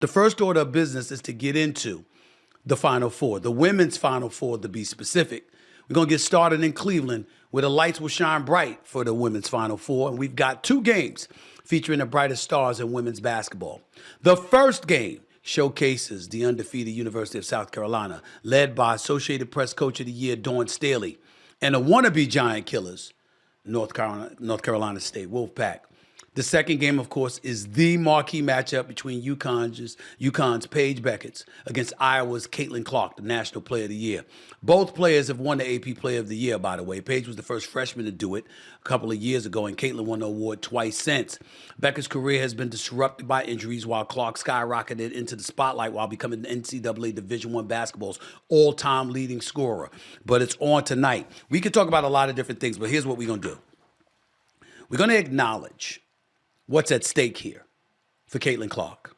The first order of business is to get into the Final Four, the women's Final Four to be specific. We're going to get started in Cleveland where the lights will shine bright for the women's Final Four. And we've got two games featuring the brightest stars in women's basketball. The first game showcases the undefeated University of South Carolina, led by Associated Press Coach of the Year, Dawn Staley, and the wannabe giant killers, North Carolina State Wolfpack. The second game, of course, is the marquee matchup between UConn's Paige Beckett against Iowa's Caitlin Clark, the National Player of the Year. Both players have won the AP Player of the Year, by the way. Paige was the first freshman to do it a couple of years ago, and Caitlin won the award twice since. Beckett's career has been disrupted by injuries, while Clark skyrocketed into the spotlight while becoming the NCAA Division I basketball's all-time leading scorer. But it's on tonight. We could talk about a lot of different things, but here's what we're going to do. We're going to acknowledge what's at stake here for Caitlin Clark.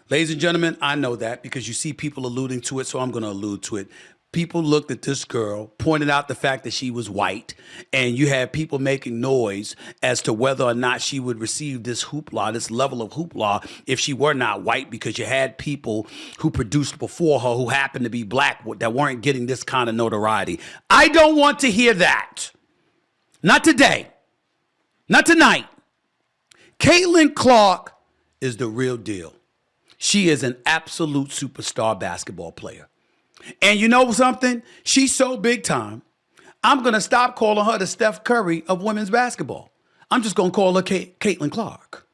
Ladies and gentlemen, I know that because you see people alluding to it, so I'm going to allude to it. People looked at this girl, pointed out the fact that she was white, and you had people making noise as to whether or not she would receive this hoopla, this level of hoopla, if she were not white, because you had people who produced before her who happened to be black that weren't getting this kind of notoriety. I don't want to hear that. Not today. Not tonight. Caitlin Clark is the real deal. She is an absolute superstar basketball player. And you know something? She's so big time, I'm going to stop calling her the Steph Curry of women's basketball. I'm just going to call her Caitlin Clark.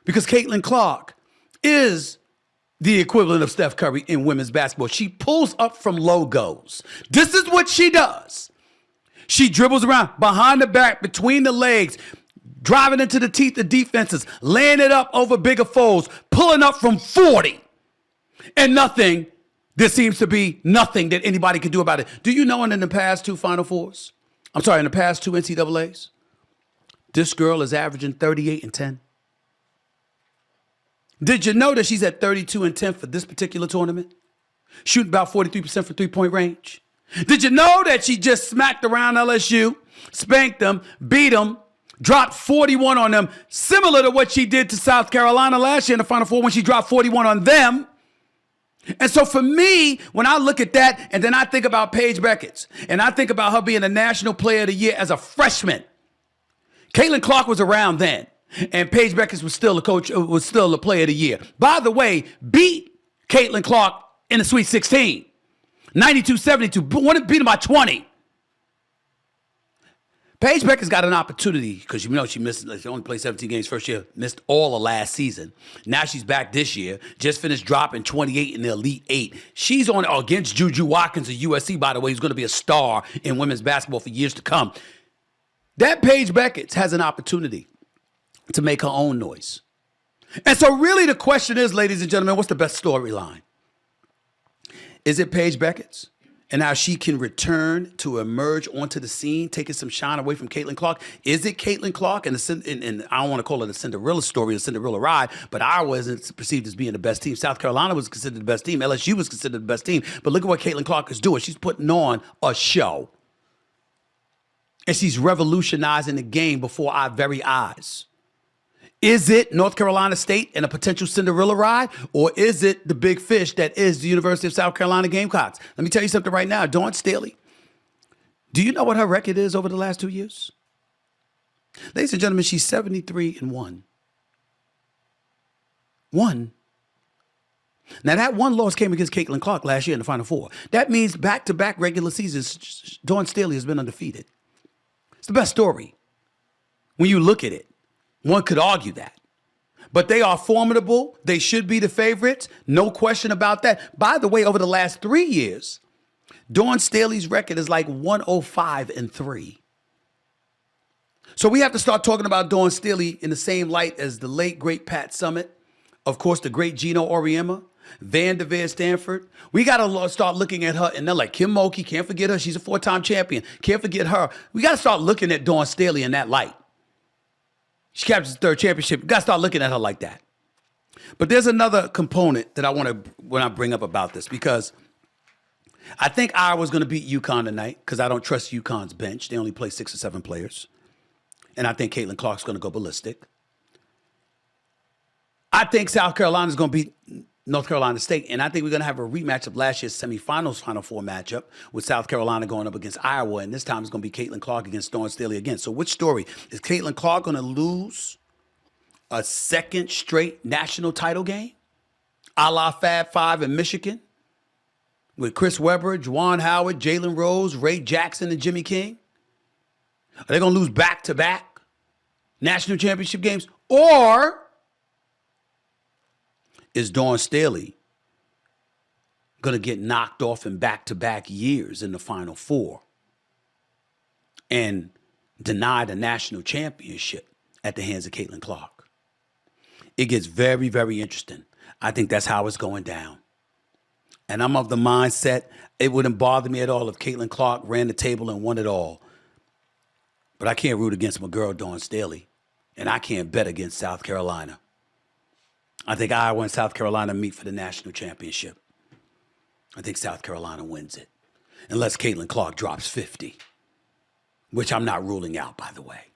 Because Caitlin Clark is the equivalent of Steph Curry in women's basketball. She pulls up from logos. This is what she does. She dribbles around behind the back, between the legs, driving into the teeth of defenses, laying it up over bigger foes, pulling up from 40. And there seems to be nothing that anybody can do about it. Do you know in the past two Final Fours, in the past two NCAAs, this girl is averaging 38 and 10? Did you know that she's at 32 and 10 for this particular tournament? Shooting about 43% from three-point range. Did you know that she just smacked around LSU, spanked them, beat them, dropped 41 on them, similar to what she did to South Carolina last year in the Final Four when she dropped 41 on them? And so for me, when I look at that, and then I think about Paige Beckett, and I think about her being the National Player of the Year as a freshman, Caitlin Clark was around then, and Paige Beckett was still the Player of the Year. By the way, beat Caitlin Clark in the Sweet 16, 92-72, beat them by 20. Paige Beckett's got an opportunity because she only played 17 games first year, missed all of last season. Now she's back this year, just finished dropping 28 in the Elite Eight. She's on against Juju Watkins of USC, by the way, who's going to be a star in women's basketball for years to come. That Paige Beckett has an opportunity to make her own noise. And so really the question is, ladies and gentlemen, what's the best storyline? Is it Paige Beckett's? And how she can return to emerge onto the scene, taking some shine away from Caitlin Clark? Is it Caitlin Clark? And I don't want to call it a Cinderella story, a Cinderella ride, but Iowa isn't perceived as being the best team. South Carolina was considered the best team. LSU was considered the best team. But look at what Caitlin Clark is doing. She's putting on a show. And she's revolutionizing the game before our very eyes. Is it North Carolina State and a potential Cinderella ride? Or is it the big fish that is the University of South Carolina Gamecocks? Let me tell you something right now. Dawn Staley, do you know what her record is over the last 2 years? Ladies and gentlemen, she's 73-1. One. Now, that one loss came against Caitlin Clark last year in the Final Four. That means back-to-back regular seasons, Dawn Staley has been undefeated. It's the best story. When you look at it, one could argue that. But they are formidable. They should be the favorites. No question about that. By the way, over the last 3 years, Dawn Staley's record is like 105-3. So we have to start talking about Dawn Staley in the same light as the late, great Pat Summitt, of course, the great Gino Auriemma, Van Devere Stanford. We got to start looking at her, and they're like Kim Mulkey, can't forget her. She's a 4-time champion. Can't forget her. We got to start looking at Dawn Staley in that light. She captures the third championship. You got to start looking at her like that. But there's another component that I want to bring up about this, because I think Iowa's going to beat UConn tonight because I don't trust UConn's bench. They only play 6 or 7 players. And I think Caitlin Clark's going to go ballistic. I think South Carolina's going to beat North Carolina State, and I think we're going to have a rematch of last year's semifinals Final Four matchup with South Carolina going up against Iowa, and this time it's going to be Caitlin Clark against Dawn Staley again. So which story? Is Caitlin Clark going to lose a second straight national title game, a la Fab Five in Michigan, with Chris Webber, Juwan Howard, Jalen Rose, Ray Jackson, and Jimmy King? Are they going to lose back-to-back national championship games? Or is Dawn Staley going to get knocked off in back-to-back years in the Final Four and denied a national championship at the hands of Caitlin Clark? It gets very, very interesting. I think that's how it's going down. And I'm of the mindset it wouldn't bother me at all if Caitlin Clark ran the table and won it all. But I can't root against my girl, Dawn Staley. And I can't bet against South Carolina. I think Iowa and South Carolina meet for the national championship. I think South Carolina wins it. Unless Caitlin Clark drops 50, which I'm not ruling out, by the way.